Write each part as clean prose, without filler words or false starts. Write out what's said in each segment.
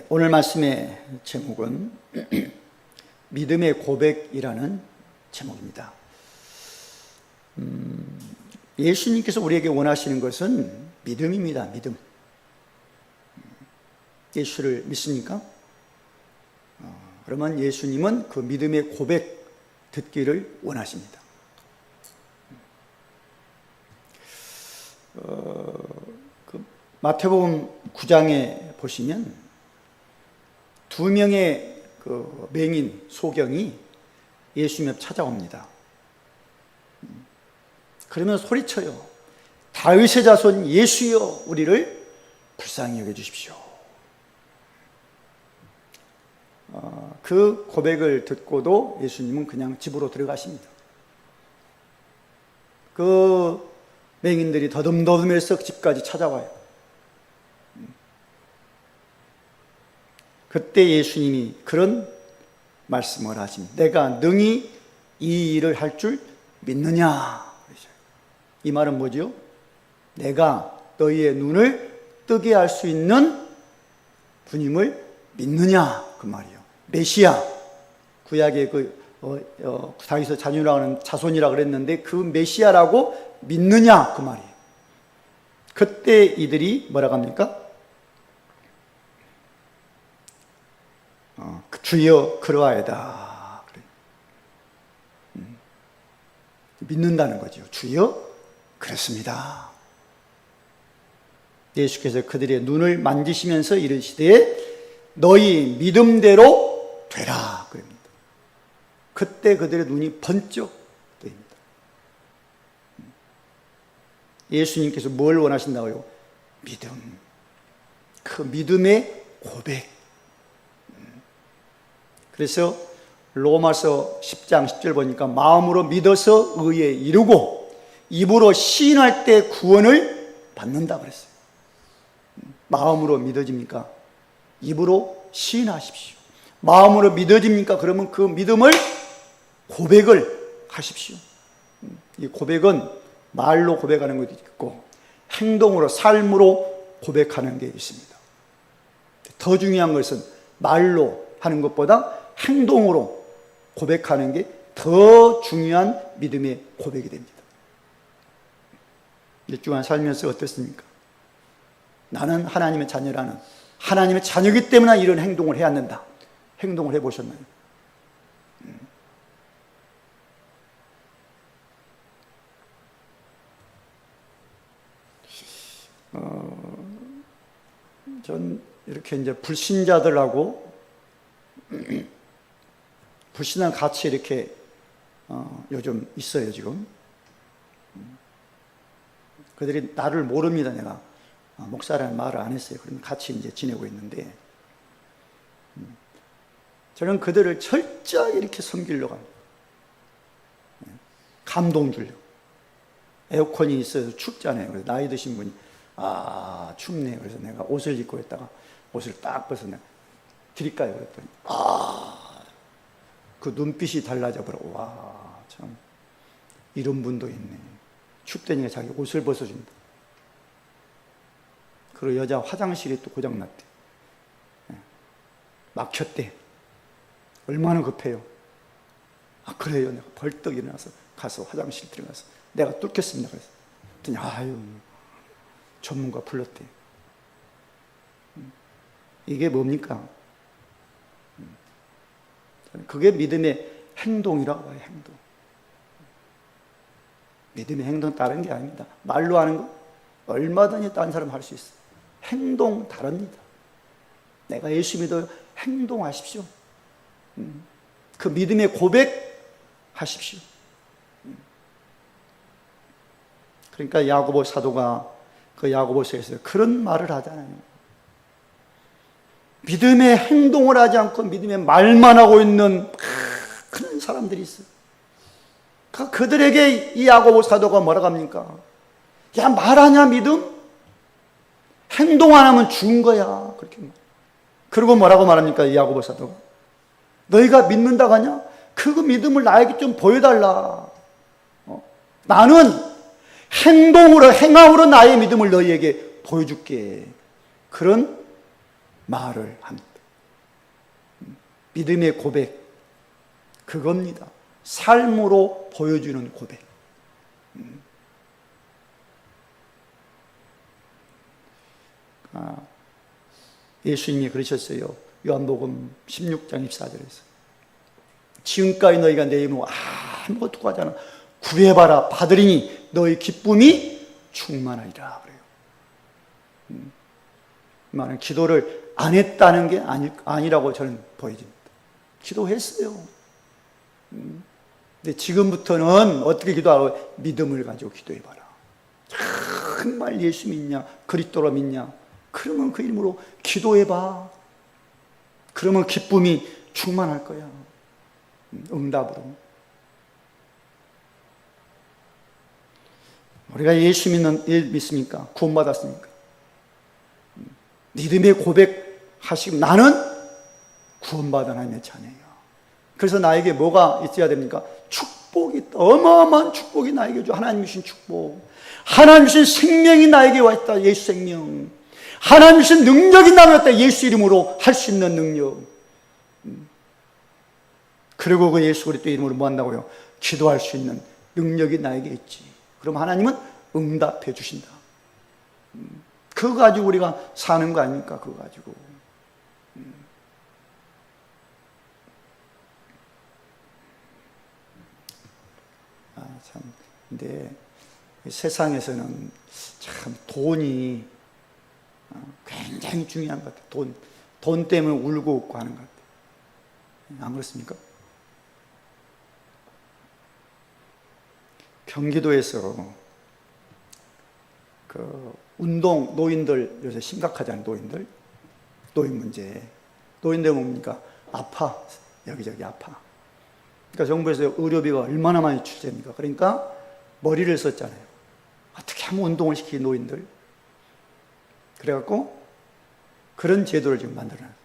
오늘 말씀의 제목은 믿음의 고백이라는 제목입니다. 예수님께서 우리에게 원하시는 것은 믿음입니다. 믿음. 예수를 믿습니까? 그러면 예수님은 그 믿음의 고백 듣기를 원하십니다. 그 마태복음 9장에 보시면 두 명의 그 맹인 소경이 예수님 앞에 찾아옵니다. 그러면 소리쳐요. 다윗의 자손 예수여, 우리를 불쌍히 여겨주십시오. 그 고백을 듣고도 예수님은 그냥 집으로 들어가십니다. 그 맹인들이 더듬더듬해서 집까지 찾아와요. 그때 예수님이 그런 말씀을 하십니다. 내가 능히 이 일을 할 줄 믿느냐. 이 말은 뭐죠? 내가 너희의 눈을 뜨게 할 수 있는 분임을 믿느냐, 그 말이에요. 메시아, 구약의 다윗의 자손이라고 자손이라 그랬는데 그 메시아라고 믿느냐, 그 말이에요. 그때 이들이 뭐라고 합니까? 주여 그러하이다. 믿는다는 거죠. 주여 그렇습니다. 예수께서 그들의 눈을 만지시면서 이르시되 너희 믿음대로 되라 그럽니다. 그때 그들의 눈이 번쩍 뜨입니다. 예수님께서 뭘 원하신다고요? 믿음. 그 믿음의 고백. 그래서 로마서 10장 10절 보니까 마음으로 믿어서 의에 이르고 입으로 시인할 때 구원을 받는다 그랬어요. 마음으로 믿어집니까? 입으로 시인하십시오. 마음으로 믿어집니까? 그러면 그 믿음을 고백을 하십시오. 이 고백은 말로 고백하는 것도 있고 행동으로, 삶으로 고백하는 게 있습니다. 더 중요한 것은 말로 하는 것보다 행동으로 고백하는 게 더 중요한 믿음의 고백이 됩니다. 일주간 살면서 어떻습니까? 나는 하나님의 자녀라는, 하나님의 자녀이기 때문에 이런 행동을 해야 한다. 행동을 해보셨나요? 전 이렇게 이제 불신자들하고 불신한 같이 이렇게 요즘 있어요, 지금. 그들이 나를 모릅니다, 내가. 목사라는 말을 안 했어요. 그러면 같이 이제 지내고 있는데, 저는 그들을 철저히 이렇게 섬기려고 합니다. 감동 주려고. 에어컨이 있어서 춥잖아요. 그래서 나이 드신 분이, 춥네. 그래서 내가 옷을 입고 있다가 옷을 딱 벗어 내가 드릴까요? 그랬더니, 그 눈빛이 달라져 버리고, 참, 이런 분도 있네. 춥다니까 자기 옷을 벗어준다. 그리고 여자 화장실이 또 고장났대. 막혔대. 얼마나 급해요. 그래요. 내가 벌떡 일어나서 가서 화장실 들어가서 내가 뚫겠습니다. 그랬더니, 전문가 불렀대. 이게 뭡니까? 그게 믿음의 행동이라고 해요, 행동. 믿음의 행동 다른 게 아닙니다. 말로 하는 거 얼마든지 다른 사람 할 수 있어요. 행동 다릅니다. 내가 예수 믿어요. 행동하십시오. 그 믿음의 고백 하십시오. 그러니까 야고보 사도가 그 야고보서에서 그런 말을 하잖아요. 믿음의 행동을 하지 않고 믿음의 말만 하고 있는 큰 사람들이 있어요. 그들에게 이 야고보 사도가 뭐라고 합니까? 야, 말하냐 믿음? 행동 안 하면 죽은 거야. 그렇게 말. 그리고 뭐라고 말합니까? 이 야고보 사도가. 너희가 믿는다고 하냐? 그 믿음을 나에게 좀 보여달라. 나는 행동으로, 행함으로 나의 믿음을 너희에게 보여줄게. 그런 말을 합니다. 믿음의 고백, 그겁니다. 삶으로 보여주는 고백. 예수님이 그러셨어요. 요한복음 16장 24절에서 지금까지 너희가 내 이름으로 아무것도 구하지 않아 구해봐라 받으리니 너희 기쁨이 충만하리라 그래요. 많은 기도를 안 했다는 게 아니라고 저는 보여집니다. 기도했어요. 근데 지금부터는 어떻게 기도하라고? 믿음을 가지고 기도해봐라. 정말 예수 믿냐? 그리스도로 믿냐? 그러면 그 이름으로 기도해봐. 그러면 기쁨이 충만할 거야. 응답으로. 우리가 예수 믿습니까? 구원받았습니까? 믿음의 고백하시고 나는 구원받은 하나님의 자녀예요. 그래서 나에게 뭐가 있어야 됩니까? 축복이 있다. 어마어마한 축복이 나에게 줘. 하나님 주신 축복. 하나님 주신 생명이 나에게 와 있다. 예수 생명. 하나님 주신 능력이 나에게 왔다. 예수 이름으로 할 수 있는 능력. 그리고 그 예수 그리스도 이름으로 뭐 한다고요? 기도할 수 있는 능력이 나에게 있지. 그럼 하나님은 응답해 주신다. 그거 가지고 우리가 사는 거 아닙니까? 그거 가지고. 참. 근데 세상에서는 참 돈이 굉장히 중요한 것 같아요. 돈 때문에 울고 웃고 하는 것 같아요. 안 그렇습니까? 경기도에서 그 운동 노인들 요새 심각하잖아요. 노인 문제. 노인들 뭡니까? 아파. 여기저기 아파. 그러니까 정부에서 의료비가 얼마나 많이 출제합니까? 그러니까 머리를 썼잖아요. 어떻게 하면 운동을 시키는 노인들. 그래갖고 그런 제도를 지금 만들어놨어요.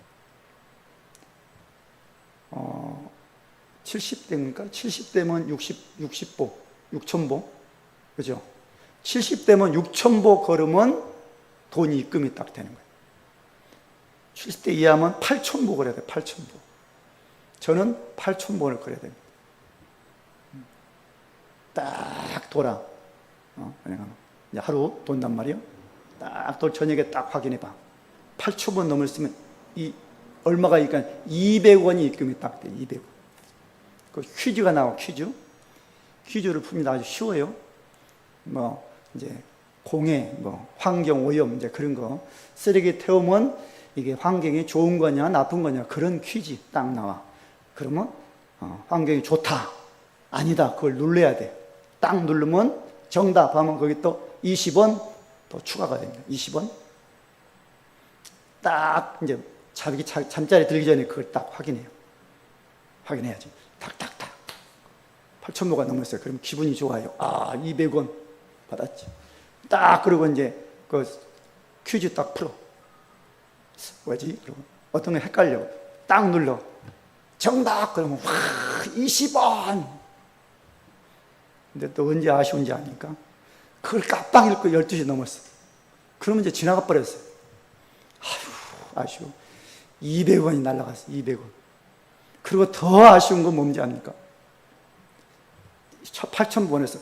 70대입니까? 70대면 60보, 6,000보. 그죠? 70대면 6,000보 걸으면 돈이 입금이 딱 되는 거예요. 70대 이하면 8,000보 걸어야 돼요. 8,000보. 저는 8,000보를 걸어야 됩니다. 딱 돌아. 이제 하루 돈단 말이에요. 딱 저녁에 딱 확인해봐. 8,000번 넘었으면 얼마가 있니까 200원이 입금이 딱 돼. 200원. 그 퀴즈가 나와. 퀴즈를 풉니다. 아주 쉬워요. 이제 공해, 환경 오염, 이제 그런 거. 쓰레기 태우면 이게 환경이 좋은 거냐, 나쁜 거냐, 그런 퀴즈 딱 나와. 그러면, 환경이 좋다. 아니다. 그걸 눌러야 돼. 딱 누르면 정답 하면 거기 또 20원 또 추가가 됩니다. 20원. 딱 이제 잠자리 들기 전에 그걸 딱 확인해요. 확인해야지. 탁탁탁. 8,000보가 넘었어요. 그럼 기분이 좋아요. 200원 받았지. 딱 그러고 이제 그 퀴즈 딱 풀어. 뭐지? 그러면 어떤 거 헷갈려. 딱 눌러. 정답! 그러면 20원! 근데 또 언제 아쉬운지 아니까? 그걸 깜빡 읽고 12시 넘었어. 그러면 이제 지나가 버렸어요. 아쉬워. 200원이 날라갔어. 200원. 그리고 더 아쉬운 건 뭔지 아닙니까? 8,000번에서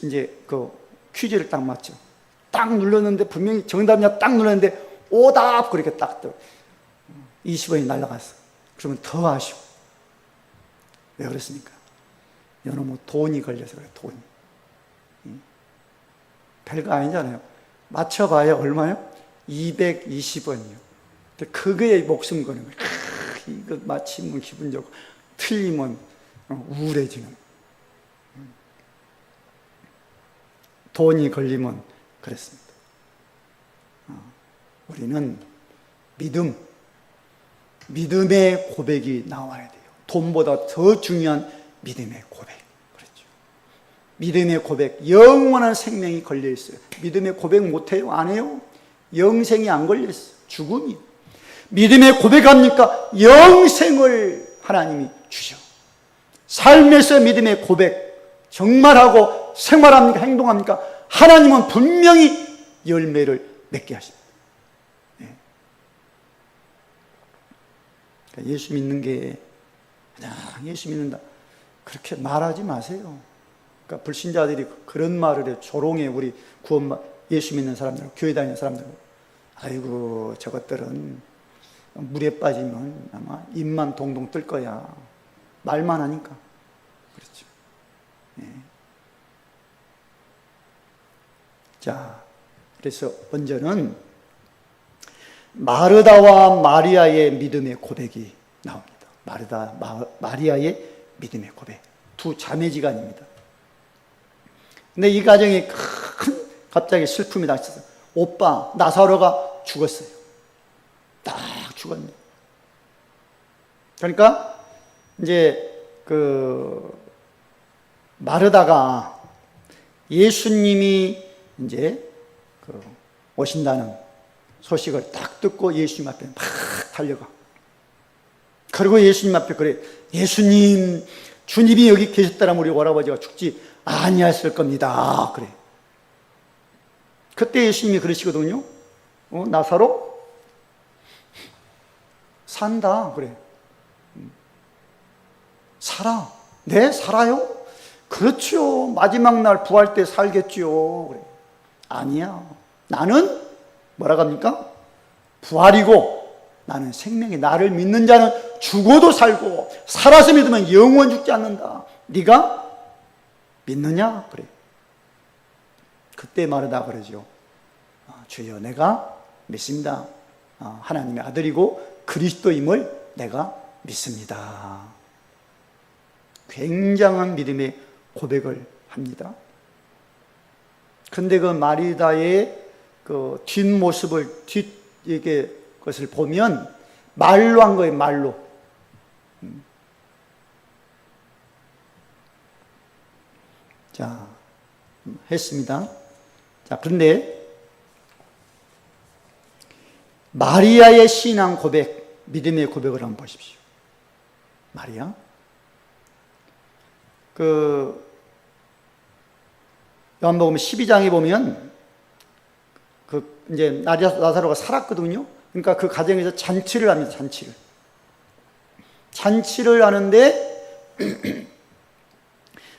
이제 그 퀴즈를 딱 맞죠. 딱 눌렀는데 분명히 정답이냐 딱 눌렀는데 오답! 그렇게 딱 떠. 20원이 날라갔어. 그러면 더 아쉬워. 왜 그랬습니까? 여러분 돈이 걸려서 그래. 돈이. 별거 아니잖아요. 맞춰봐야 얼마요? 220원이요. 그거에 목숨 거는 거예요. 이거 맞히면 기분 좋고 틀리면 우울해지는. 돈이 걸리면 그랬습니다. 우리는 믿음의 고백이 나와야 돼요. 돈보다 더 중요한 믿음의 고백. 그렇죠. 믿음의 고백, 영원한 생명이 걸려 있어요. 믿음의 고백 못해요? 안 해요? 영생이 안 걸려 있어요. 죽음이. 믿음의 고백합니까? 영생을 하나님이 주셔. 삶에서 믿음의 고백 정말 하고 생활합니까? 행동합니까? 하나님은 분명히 열매를 맺게 하십니다. 네. 그러니까 예수 믿는 게 그냥 예수 믿는다 그렇게 말하지 마세요. 그러니까 불신자들이 그런 말을 해. 조롱해. 우리 예수 믿는 사람들, 교회 다니는 사람들. 아이고 저것들은 물에 빠지면 아마 입만 동동 뜰 거야. 말만 하니까. 그렇죠. 예. 자, 그래서 먼저는 마르다와 마리아의 믿음의 고백이 나옵니다. 마리아의 믿음의 고백. 두 자매지간입니다. 근데 이 가정에 갑자기 슬픔이 닥쳤어요. 오빠 나사로가 죽었어요. 딱 죽었네. 그러니까 이제 마르다가 예수님이 이제 오신다는 소식을 딱 듣고 예수님 앞에 막 달려가. 그리고 예수님 앞에 그래. 예수님, 주님이 여기 계셨다라면 우리 오라버지가 죽지 아니했을 겁니다. 그래. 그때 예수님이 그러시거든요. 나사로 산다. 그래. 살아. 네, 살아요? 그렇죠. 마지막 날 부활 때 살겠죠. 그래. 아니야. 나는 뭐라고 합니까? 부활이고 나는 생명이 나를 믿는 자는 죽어도 살고 살아서 믿으면 영원 죽지 않는다. 네가 믿느냐? 그래. 그때 말하다 그러죠. 주여 내가 믿습니다. 하나님의 아들이고 그리스도임을 내가 믿습니다. 굉장한 믿음의 고백을 합니다. 그런데 그 마리다의 그 뒷모습을 것을 보면 말로 한 거예요. 말로. 자, 했습니다. 자, 그런데 마리아의 신앙 고백, 믿음의 고백을 한번 보십시오. 마리아. 요한복음 12장에 보면 이제 나사로가 살았거든요. 그러니까 그 가정에서 잔치를 합니다. 잔치를 하는데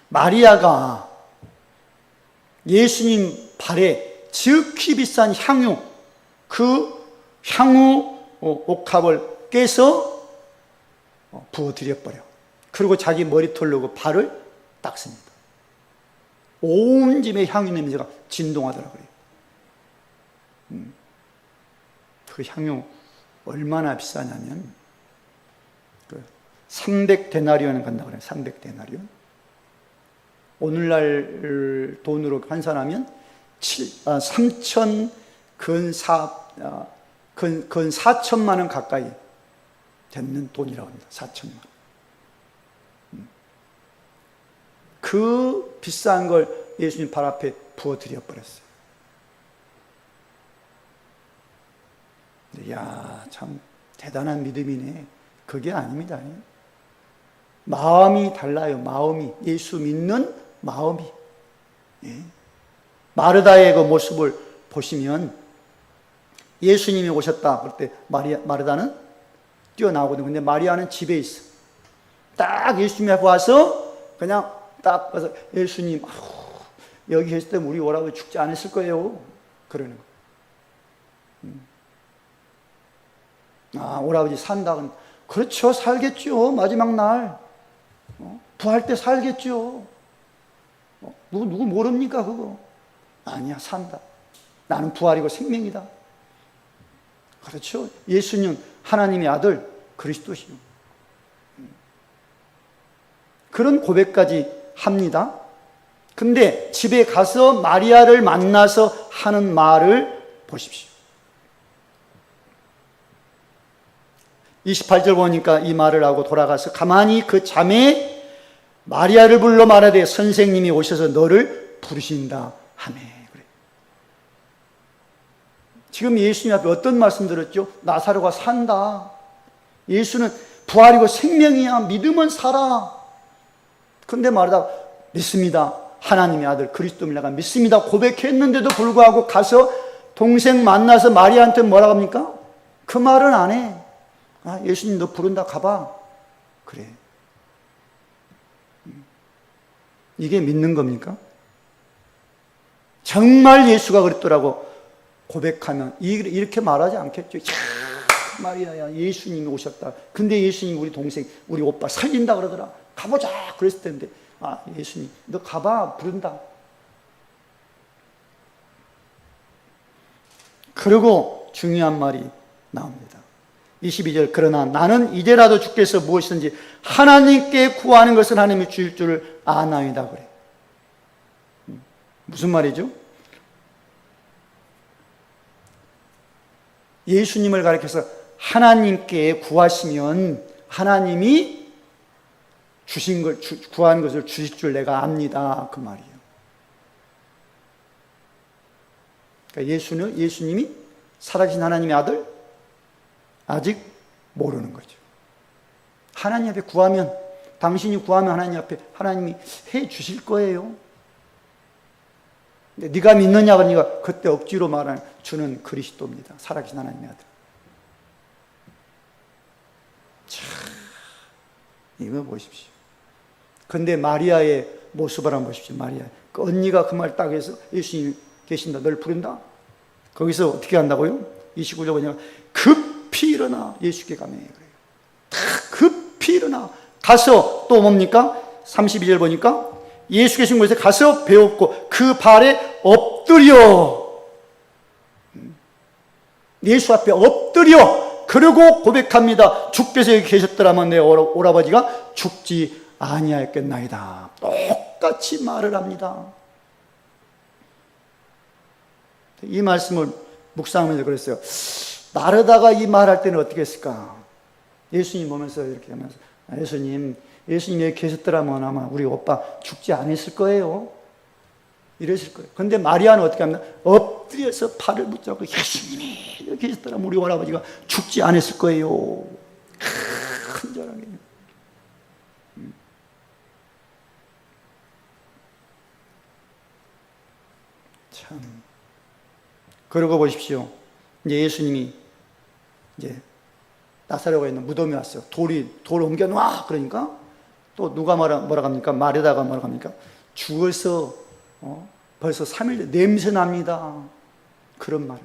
마리아가 예수님 발에 지극히 비싼 향유, 그 향유 옥합을 깨서 부어드려버려. 그리고 자기 머리털로 발을 닦습니다. 온 집에 향유 냄새가 진동하더라고요. 그 향유 얼마나 비싸냐면 300데나리온을 간다고 그래요. 300데나리온. 오늘날 돈으로 환산하면 3천 근 4천만 원 가까이 되는 돈이라고 합니다. 4천만 원. 그 비싼 걸 예수님 발 앞에 부어드려 버렸어요. 이야, 참 대단한 믿음이네. 그게 아닙니다. 마음이 달라요. 마음이. 예수 믿는 마음이. 예. 마르다의 그 모습을 보시면 예수님이 오셨다 그럴 때 마르다는 뛰어나오거든요. 근데 마리아는 집에 있어. 딱 예수님 앞에 와서 그냥 딱 와서 예수님, 여기 계실 때 우리 오라고 죽지 않았을 거예요. 그러는 거. 오라버지 산다. 그렇죠. 살겠죠. 마지막 날. 부활 때 살겠죠. 누구 모릅니까, 그거? 아니야, 산다. 나는 부활이고 생명이다. 그렇죠. 예수님, 하나님의 아들, 그리스도시요. 그런 고백까지 합니다. 근데 집에 가서 마리아를 만나서 하는 말을 보십시오. 28절 보니까 이 말을 하고 돌아가서 가만히 그 자매 마리아를 불러 말하되 선생님이 오셔서 너를 부르신다 하매. 그래. 지금 예수님 앞에 어떤 말씀 들었죠? 나사로가 산다. 예수는 부활이고 생명이야. 믿으면 살아. 그런데 말하다 믿습니다. 하나님의 아들 그리스도를 내가 믿습니다. 고백했는데도 불구하고 가서 동생 만나서 마리아한테 뭐라고 합니까? 그 말은 안 해. 아, 예수님 너 부른다, 가봐. 그래. 이게 믿는 겁니까? 정말 예수가 그랬더라고 고백하면 이렇게 말하지 않겠죠. 야, 마리아야, 예수님이 오셨다. 근데 예수님이 우리 동생, 우리 오빠 살린다 그러더라. 가보자 그랬을 텐데, 아, 예수님 너 가봐, 부른다. 그리고 중요한 말이 나옵니다. 22절, 그러나 나는 이제라도 주께서 무엇이든지 하나님께 구하는 것을 하나님이 주실 줄을 아나이다 그래. 무슨 말이죠? 예수님을 가리켜서 하나님께 구하시면 하나님이 주신 걸, 구한 것을 주실 줄 내가 압니다. 그 말이에요. 그러니까 예수님이 살아계신 하나님의 아들? 아직 모르는 거죠. 하나님 앞에 구하면, 당신이 구하면 하나님 앞에 하나님이 해 주실 거예요. 근데 네가 믿느냐 그러니까 그때 억지로 말하는 주는 그리스도입니다. 살아계신 하나님의 아들. 참, 이거 보십시오. 근데 마리아의 모습을 한번 보십시오. 마리아. 그 언니가 그 말 딱 해서 예수님 계신다, 널 부른다. 거기서 어떻게 한다고요? 29절 보니까 급히 일어나 예수께 가매 그래요. 급히 일어나 가서 또 뭡니까? 32절 보니까 예수 계신 곳에 가서 배웠고 그 발에 엎드려, 예수 앞에 엎드려, 그리고 고백합니다. 주께서 여기 계셨더라면 내 오라버지가 죽지 아니하였겠나이다. 똑같이 말을 합니다. 이 말씀을 묵상하면서 그랬어요. 나르다가 이 말할 때는 어떻게 했을까? 예수님 보면서 이렇게 하면서, 예수님 여기 계셨더라면 아마 우리 오빠 죽지 않았을 거예요. 이랬을 거예요. 근데 마리아는 어떻게 합니까? 엎드려서 팔을 붙잡고 예수님이 여기 계셨더라면 우리 오라버지가 죽지 않았을 거예요. 큰절하게. 참. 그러고 보십시오. 이제 예수님이 이제 나사로가 있는 무덤에 왔어요. 돌을 옮겨놔. 그러니까 또 누가 뭐라 합니까? 마리다가 뭐라 합니까? 죽어서 벌써 3일 냄새 납니다. 그런 말.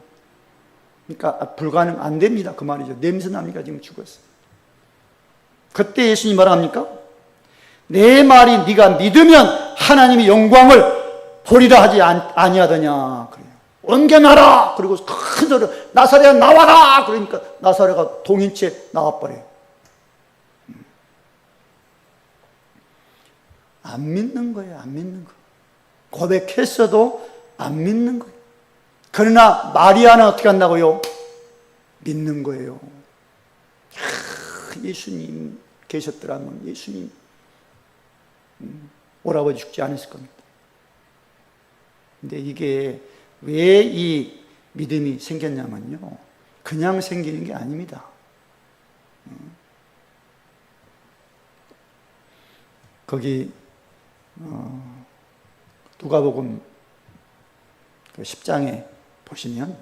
그러니까 불가능, 안 됩니다. 그 말이죠. 냄새 납니까? 지금 죽었어요. 그때 예수님이 뭐라 합니까? 내 말이 네가 믿으면 하나님의 영광을 보리라 하지 아니하더냐. 그래요. 옮겨놔라. 그리고 큰 소리로 나사로야 나와라. 그러니까 나사로가 동인채 나와버려요. 안 믿는 거예요. 안 믿는 거. 고백했어도 안 믿는 거예요. 그러나 마리아는 어떻게 한다고요? 믿는 거예요. 예수님 계셨더라면 예수님 오라버지 죽지 않았을 겁니다. 근데 이게 왜 이 믿음이 생겼냐면요, 그냥 생기는 게 아닙니다. 거기 누가복음 10장에 보시면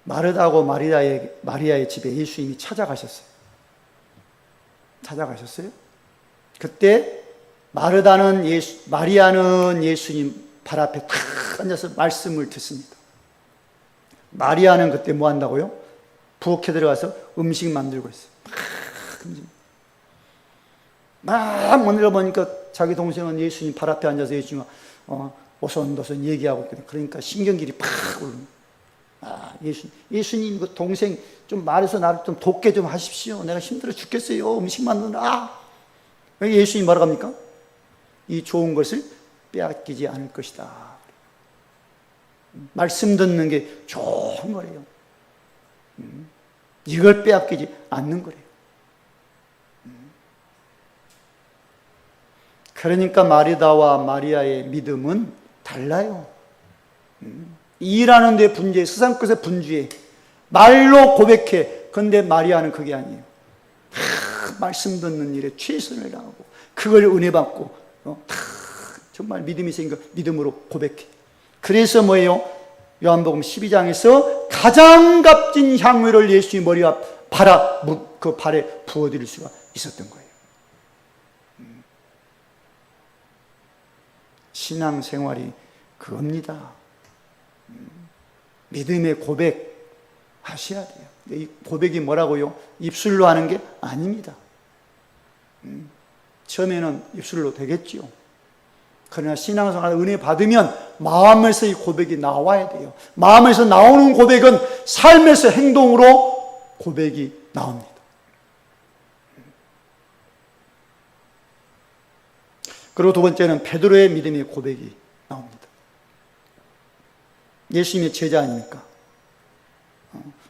마르다하고 마리아의 집에 예수님이 찾아가셨어요. 그때 마리아는 예수님 발 앞에 탁 앉아서 말씀을 듣습니다. 마리아는 그때 뭐 한다고요? 부엌에 들어가서 음식 만들고 있어요. 막 만들어 보니까 자기 동생은 예수님 발 앞에 앉아서 예수님 오손도손 얘기하고 있거든요. 그러니까 신경질이 팍 오르는. 예수님 그 동생 좀 말해서 나를 좀 돕게 좀 하십시오. 내가 힘들어 죽겠어요. 음식 만드느라. 예수님 뭐라고 합니까? 이 좋은 것을 빼앗기지 않을 것이다. 말씀 듣는 게 좋은 거래요. 이걸 빼앗기지 않는 거래요. 그러니까 마리다와 마리아의 믿음은 달라요. 일하는 데 분주해, 세상 것에 분주해, 말로 고백해. 근데 마리아는 그게 아니에요. 말씀 듣는 일에 최선을 다하고 그걸 은혜 받고 정말 믿음이 생겨 믿음으로 고백해. 그래서 뭐예요? 요한복음 12장에서 가장 값진 향유를 예수의 머리와 그 발에 부어드릴 수가 있었던 거예요. 신앙생활이 그겁니다. 믿음의 고백 하셔야 돼요. 이 고백이 뭐라고요? 입술로 하는 게 아닙니다. 처음에는 입술로 되겠지요. 그러나 신앙생활 은혜 받으면 마음에서 이 고백이 나와야 돼요. 마음에서 나오는 고백은 삶에서 행동으로 고백이 나옵니다. 그리고 두 번째는 베드로의 믿음의 고백이 나옵니다. 예수님의 제자 아닙니까?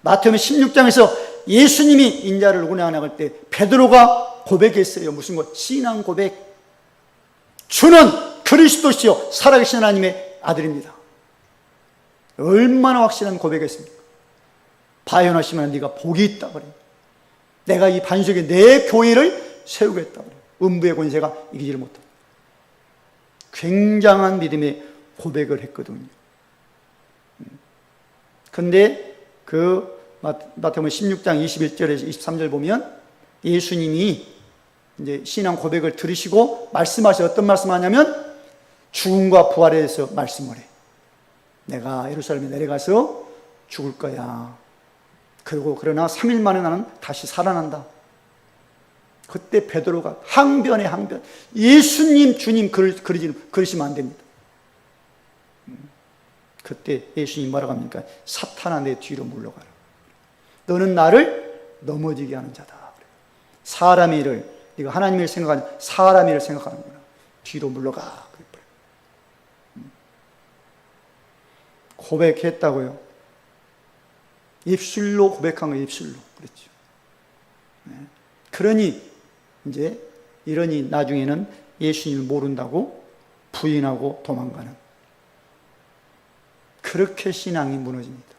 마태복음 16장에서 예수님이 인자를 운행할 때 베드로가 고백했어요. 무슨 것? 신앙 고백. 주는 그리스도시요 살아계신 하나님의 아들입니다. 얼마나 확실한 고백했습니까? 바요나시면 네가 복이 있다 그래요. 내가 이 반석에 내 교회를 세우겠다 그래요. 음부의 권세가 이기지를 못합니다. 굉장한 믿음의 고백을 했거든요. 근데 그 마태복음 16장 21절에서 23절 보면 예수님이 이제 신앙 고백을 들으시고 말씀하셔. 어떤 말씀하냐면 죽음과 부활에 대해서 말씀을 해. 내가 예루살렘에 내려가서 죽을 거야. 그러나 3일 만에 나는 다시 살아난다. 그때 베드로가 항변에 항변. 예수님 주님 그러시면 안 됩니다. 그때 예수님이 뭐라고 합니까? 사탄아 내 뒤로 물러가라. 너는 나를 넘어지게 하는 자다. 사람의 일을 네가 하나님의 일을 생각하는 사람의 일을 생각하는구나. 뒤로 물러가. 고백했다고요. 입술로 고백한 거 입술로 그랬죠. 그러니 나중에는 예수님을 모른다고 부인하고 도망가는 그렇게 신앙이 무너집니다.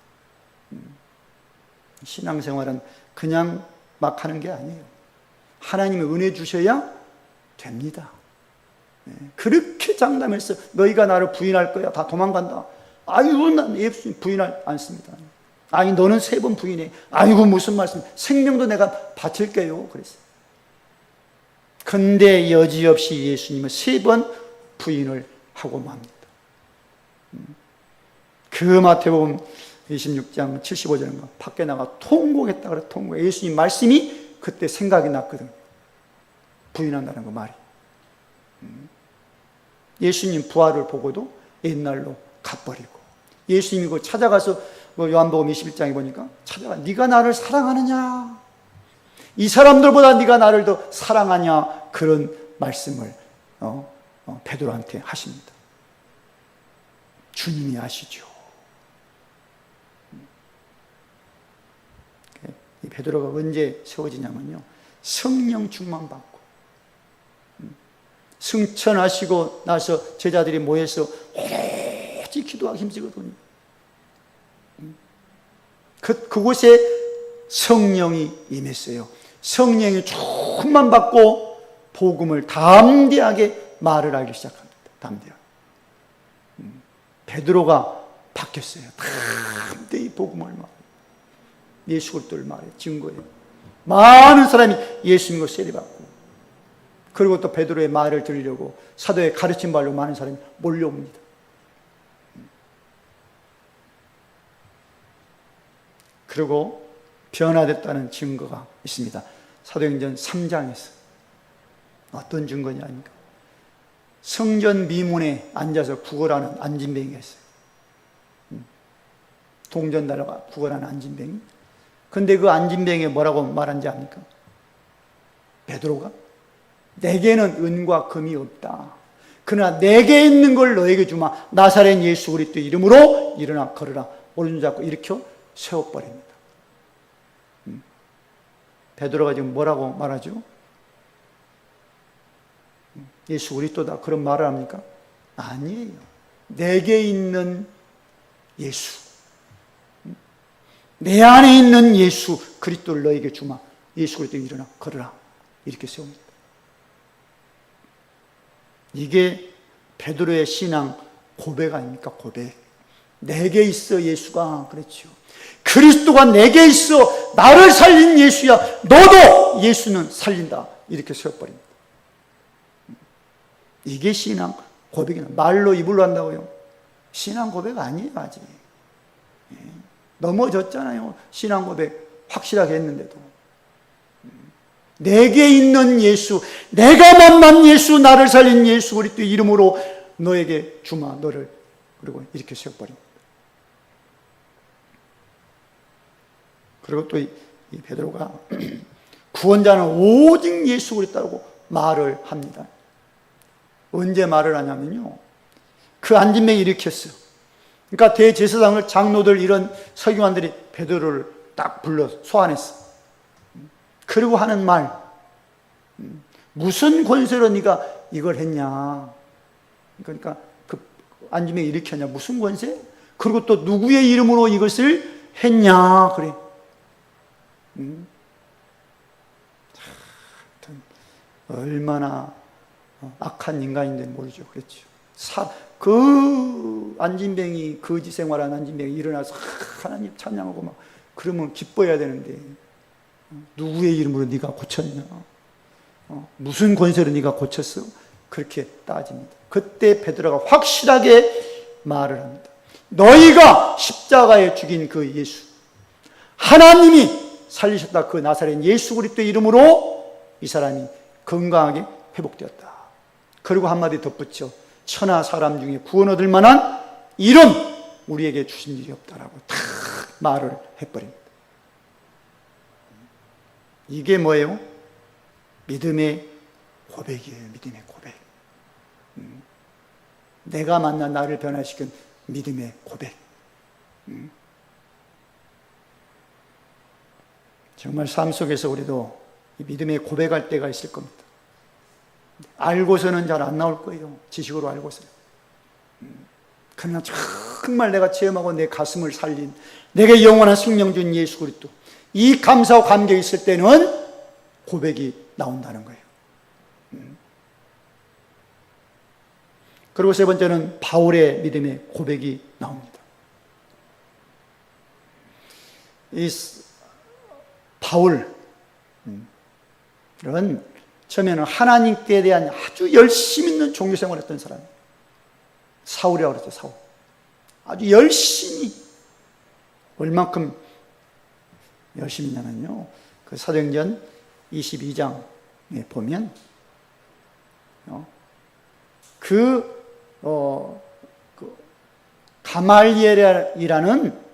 신앙생활은 그냥 막 하는 게 아니에요. 하나님의 은혜 주셔야 됩니다. 그렇게 장담해서 너희가 나를 부인할 거야. 다 도망간다. 아이고 난 예수님 부인할 않습니다. 아니 너는 3번 부인해. 아이고 무슨 말씀. 생명도 내가 바칠게요. 그랬어요. 근데 여지없이 예수님은 3번 부인을 하고 맙니다. 그 마태복음 26장 75절인가 밖에 나가 통곡했다 그래. 통곡. 예수님 말씀이 그때 생각이 났거든요. 부인한다는 거 말이. 예수님 부활을 보고도 옛날로 가버리고 예수님이 그 찾아가서 요한복음 21장에 보니까 찾아가 네가 나를 사랑하느냐? 이 사람들보다 네가 나를 더 사랑하냐? 그런 말씀을 베드로한테 하십니다. 주님이 아시죠. 이 베드로가 언제 세워지냐면요. 성령 충만 받고 승천하시고 나서 제자들이 모여서 오로지 기도하기 힘들거든요. 그곳에 성령이 임했어요. 성령이 충만 받고 복음을 담대하게 말을 하기 시작합니다. 담대하게. 베드로가 바뀌었어요. 담대히 복음을 말해요. 예수 그리스도를 말해요. 증거해요. 많은 사람이 예수님을 세례받고 그리고 또 베드로의 말을 들으려고 사도의 가르침 발로 많은 사람이 몰려옵니다. 그리고 변화됐다는 증거가 있습니다. 사도행전 3장에서 어떤 증거냐 아닙니까? 성전 미문에 앉아서 구걸하는 안진뱅이가 있어요. 동전달러가 구걸하는 안진뱅이. 근데 그 안진뱅이 뭐라고 말한지 압니까? 베드로가 내게는 은과 금이 없다. 그러나 내게 있는 걸 너에게 주마. 나사렛 예수 그리스도 이름으로 일어나 걸으라. 오른손 잡고 일으켜 세워버립니다. 베드로가 지금 뭐라고 말하죠? 예수 그리스도다 그런 말을 합니까? 아니에요. 내게 있는 예수, 내 안에 있는 예수 그리스도를 너에게 주마. 예수 그리스도 일어나 걸으라. 이렇게 세웁니다. 이게 베드로의 신앙 고백 아닙니까? 고백. 내게 있어 예수가. 그렇죠. 그 그리스도가 내게 있어 나를 살린 예수야. 너도 예수는 살린다. 이렇게 세워버립니다. 이게 신앙 고백이나 말로 입으로 한다고요? 신앙 고백 아니에요. 아직 넘어졌잖아요. 신앙 고백 확실하게 했는데도. 내게 있는 예수, 내가 만난 예수, 나를 살린 예수 그리스도 이름으로 너에게 주마 너를, 그리고 이렇게 세워버립니다. 그리고 또 이 베드로가 구원자는 오직 예수 그리스도라고 말을 합니다. 언제 말을 하냐면요, 그 안진뱅이 일으켰어요. 그러니까 대제사장을, 장로들, 이런 서기관들이 베드로를 딱 불러 소환했어. 그리고 하는 말, 무슨 권세로 네가 이걸 했냐. 그러니까 그 안진뱅이 일으켰냐, 무슨 권세? 그리고 또 누구의 이름으로 이것을 했냐. 그래. 얼마나 악한 인간인지 모르죠. 그렇죠. 그 안진뱅이, 거지 생활한 안진뱅이 일어나서 하나님 찬양하고 막 그러면 기뻐해야 되는데, 누구의 이름으로 네가 고쳤냐? 무슨 권세로 네가 고쳤어? 그렇게 따집니다. 그때 베드로가 확실하게 말을 합니다. 너희가 십자가에 죽인 그 예수, 하나님이 살리셨다. 그 나사렛 예수 그리스도의 이름으로 이 사람이 건강하게 회복되었다. 그리고 한마디 덧붙여, 천하 사람 중에 구원 얻을 만한 이름 우리에게 주신 일이 없다라고 탁 말을 해버립니다. 이게 뭐예요? 믿음의 고백이에요. 믿음의 고백. 내가 만난 나를 변화시킨 믿음의 고백. 정말 삶 속에서 우리도 이 믿음의 고백할 때가 있을 겁니다. 알고서는 잘 안 나올 거예요. 지식으로 알고서는. 그러나 정말 내가 체험하고 내 가슴을 살린, 내게 영원한 생명 준 예수 그리스도, 이 감사와 감격이 있을 때는 고백이 나온다는 거예요. 그리고 세 번째는 바울의 믿음의 고백이 나옵니다. 이 바울은 처음에는 하나님께 대한 아주 열심 있는 종교생활을 했던 사람이에요. 사울이라고 그랬죠. 사울. 아주 열심히, 얼만큼 열심히 했냐면요, 그 사도행전 22장에 보면 가말리엘이라는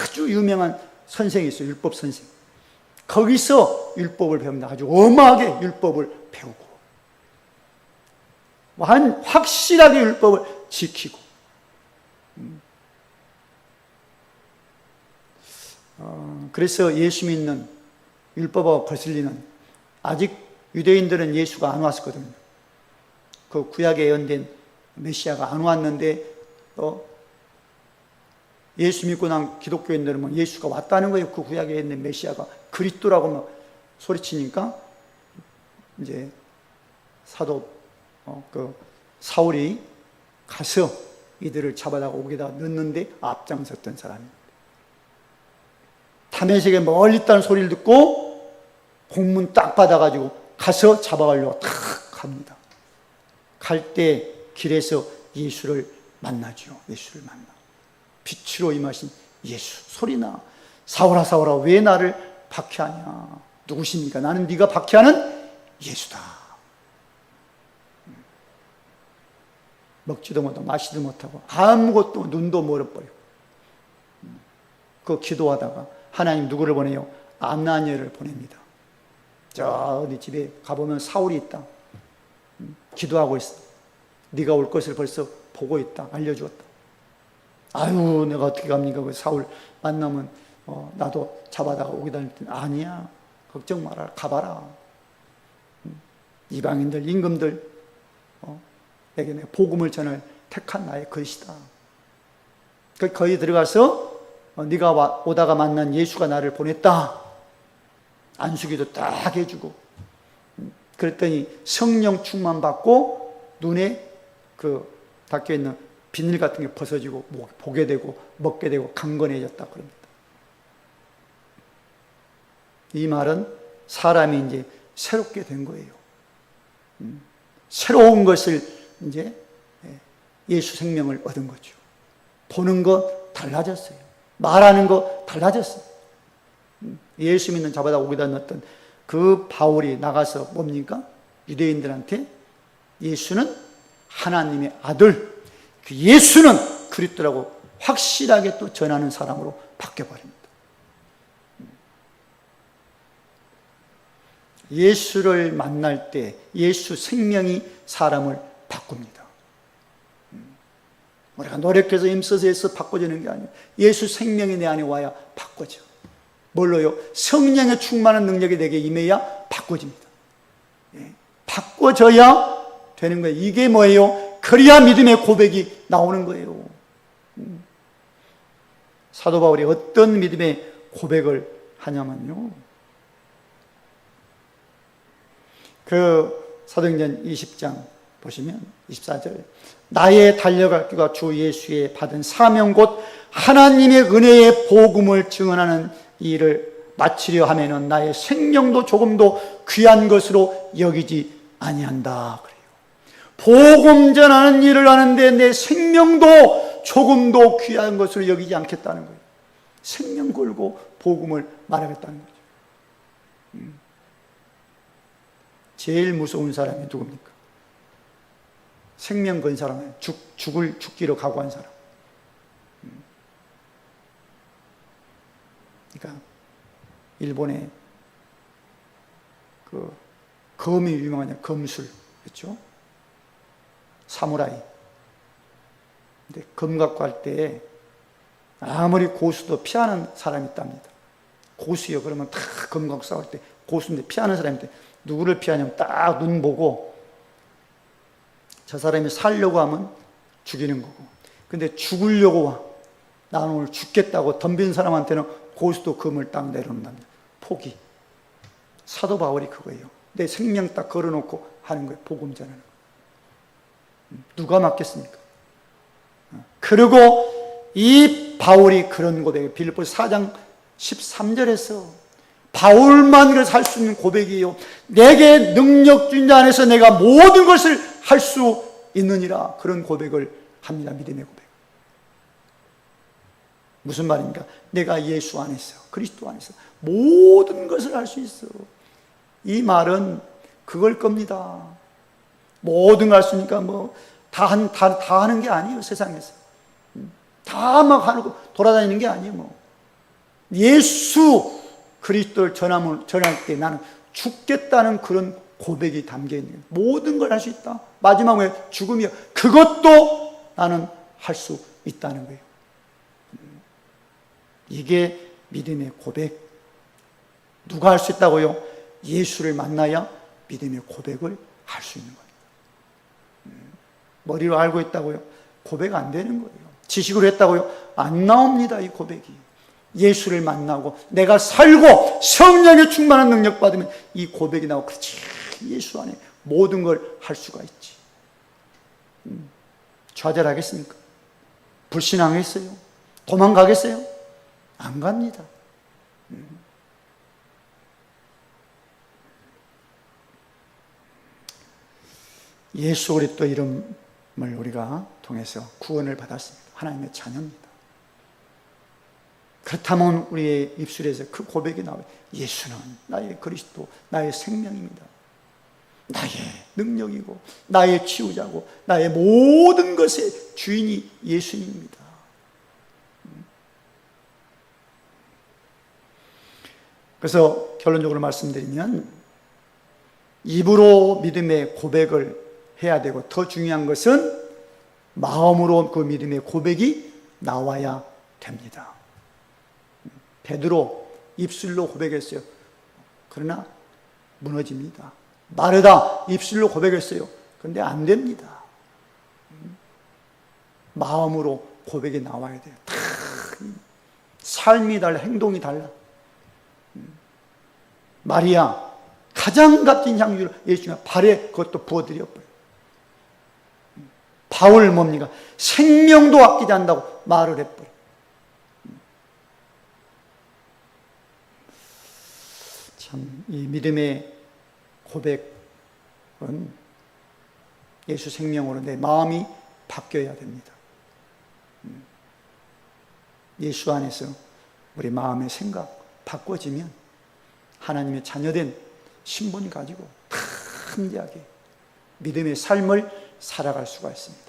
아주 유명한 선생이 있어요. 율법 선생. 거기서 율법을 배웁니다. 아주 엄하게 율법을 배우고, 확실하게 율법을 지키고. 그래서 예수 믿는, 율법하고 거슬리는, 아직 유대인들은 예수가 안 왔었거든요. 그 구약에 예언된 메시아가 안 왔는데, 예수 믿고 난 기독교인들은 예수가 왔다는 거예요. 그 구약에 예언된 메시아가 그리스도라고 막 소리치니까, 이제 사도 사울이 가서 이들을 잡아다가 옥에다 넣는데 앞장섰던 사람입니다. 다메섹에 멀리 있다는 소리를 듣고 공문 딱 받아가지고 가서 잡아가려고 탁 갑니다. 갈 때 길에서 예수를 만나죠. 예수를 만나. 빛으로 임하신 예수. 소리나, 사울아 사울아 왜 나를 박해하냐. 누구십니까? 나는 네가 박해하는 예수다. 먹지도 못하고 마시지도 못하고 아무것도, 눈도 멀어버리고. 그 기도하다가 하나님 누구를 보내요? 아나니엘을 보냅니다. 저 어디 집에 가보면 사울이 있다. 기도하고 있어. 네가 올 것을 벌써 보고 있다. 알려주었다. 아유, 내가 어떻게 갑니까? 그 사울 만나면 나도 잡아다가 오게 다닐 때, 아니야, 걱정 마라, 가봐라. 이방인들, 임금들 에게 내가 복음을 전할 택한 나의 것이다. 거기 들어가서 네가 오다가 만난 예수가 나를 보냈다. 안수기도 딱 해주고, 그랬더니 성령 충만 받고 눈에 그 닫혀있는 비늘 같은 게 벗어지고 보게 되고 먹게 되고 강건해졌다 그럽니다. 이 말은 사람이 이제 새롭게 된 거예요. 새로운 것을 이제 예수 생명을 얻은 거죠. 보는 거 달라졌어요. 말하는 거 달라졌어요. 예수 믿는 자마다 오기다 넣었던 그 바울이 나가서 뭡니까? 유대인들한테 예수는 하나님의 아들, 예수는 그리스도라고 확실하게 또 전하는 사람으로 바뀌어버립니다. 예수를 만날 때 예수 생명이 사람을 바꿉니다. 우리가 노력해서 힘써서 해서 바꿔지는 게 아니에요. 예수 생명이 내 안에 와야 바꿔져. 뭘로요? 성령의 충만한 능력이 내게 임해야 바꿔집니다. 바꿔져야 되는 거예요. 이게 뭐예요? 그래야 믿음의 고백이 나오는 거예요. 사도 바울이 어떤 믿음의 고백을 하냐면요, 그 사도행전 20장 보시면 24절, 나의 달려갈 길과 주 예수의 받은 사명 곧 하나님의 은혜의 복음을 증언하는 일을 마치려 하면은 나의 생명도 조금도 귀한 것으로 여기지 아니한다 그래요. 복음 전하는 일을 하는데 내 생명도 조금도 귀한 것으로 여기지 않겠다는 거예요. 생명 걸고 복음을 말하겠다는 거죠. 제일 무서운 사람이 누굽니까? 생명 건 사람은 죽기로 각오한 사람. 그러니까 일본의 그 검이 유명한 검술, 그렇죠? 사무라이. 근데 검 갖고 할 때 아무리 고수도 피하는 사람이 있답니다. 고수요. 그러면 다 검 갖고 싸울 때 고수인데 피하는 사람인데 누구를 피하냐면 딱 눈 보고 저 사람이 살려고 하면 죽이는 거고, 근데 죽으려고 와, 나는 오늘 죽겠다고 덤빈 사람한테는 고수도 검을 딱 내려놓는답니다. 포기. 사도 바울이 그거예요. 내 생명 딱 걸어놓고 하는 거예요. 복음 전하는 거. 누가 맞겠습니까? 그리고 이 바울이 그런 고백을 빌립보서 4장 13절에서 바울만 그래서 할 수 있는 고백이에요. 내게 능력 준 자 안에서 내가 모든 것을 할 수 있느니라. 그런 고백을 합니다. 믿음의 고백. 무슨 말입니까? 내가 예수 안에서, 그리스도 안에서 모든 것을 할 수 있어. 이 말은 그걸 겁니다. 모든 걸 할 수 있으니까 다 하는 게 아니에요. 세상에서 다 막 하고 돌아다니는 게 아니에요. 예수 그리스도를 전할 때 나는 죽겠다는 그런 고백이 담겨있는 거예요. 모든 걸 할 수 있다. 마지막에 죽음이요. 그것도 나는 할 수 있다는 거예요. 이게 믿음의 고백. 누가 할 수 있다고요? 예수를 만나야 믿음의 고백을 할 수 있는 거예요. 머리로 알고 있다고요? 고백 안 되는 거예요. 지식으로 했다고요? 안 나옵니다. 이 고백이. 예수를 만나고 내가 살고 성령의 충만한 능력 받으면 이 고백이 나오고, 그렇지, 예수 안에 모든 걸 할 수가 있지. 좌절하겠습니까? 불신앙했어요? 도망가겠어요? 안 갑니다. 예수 그리스도 이름을 우리가 통해서 구원을 받았습니다. 하나님의 자녀입니다. 그렇다면 우리의 입술에서 그 고백이 나와요. 예수는 나의 그리스도, 나의 생명입니다. 나의 능력이고 나의 치유자고 나의 모든 것의 주인이 예수님입니다. 그래서 결론적으로 말씀드리면 입으로 믿음의 고백을 해야 되고, 더 중요한 것은 마음으로 그 믿음의 고백이 나와야 됩니다. 베드로 입술로 고백했어요. 그러나 무너집니다. 마르다 입술로 고백했어요. 그런데 안 됩니다. 마음으로 고백이 나와야 돼요. 삶이 달라, 행동이 달라. 마리아 가장 값진 향유를 예수님의 발에 그것도 부어드려버려요. 바울 뭡니까? 생명도 아끼지 않는다고 말을 해버려요. 참 이 믿음의 고백은 예수 생명으로 내 마음이 바뀌어야 됩니다. 예수 안에서 우리 마음의 생각 바꿔지면 하나님의 자녀된 신분 가지고 담대하게 믿음의 삶을 살아갈 수가 있습니다.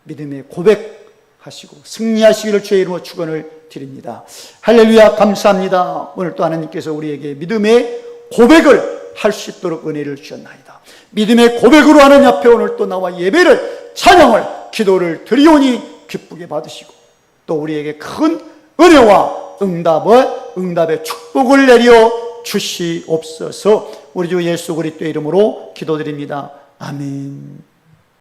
믿음의 고백하시고 승리하시기를 주의 이름으로 축원을 드립니다. 할렐루야. 감사합니다. 오늘 또 하나님께서 우리에게 믿음의 고백을 할 수 있도록 은혜를 주셨나이다. 믿음의 고백으로 하나님 앞에 오늘 또 나와 예배를, 찬양을, 기도를 드리오니 기쁘게 받으시고 또 우리에게 큰 은혜와 응답의 축복을 내려 주시옵소서. 우리 주 예수 그리스도의 이름으로 기도드립니다. 아멘.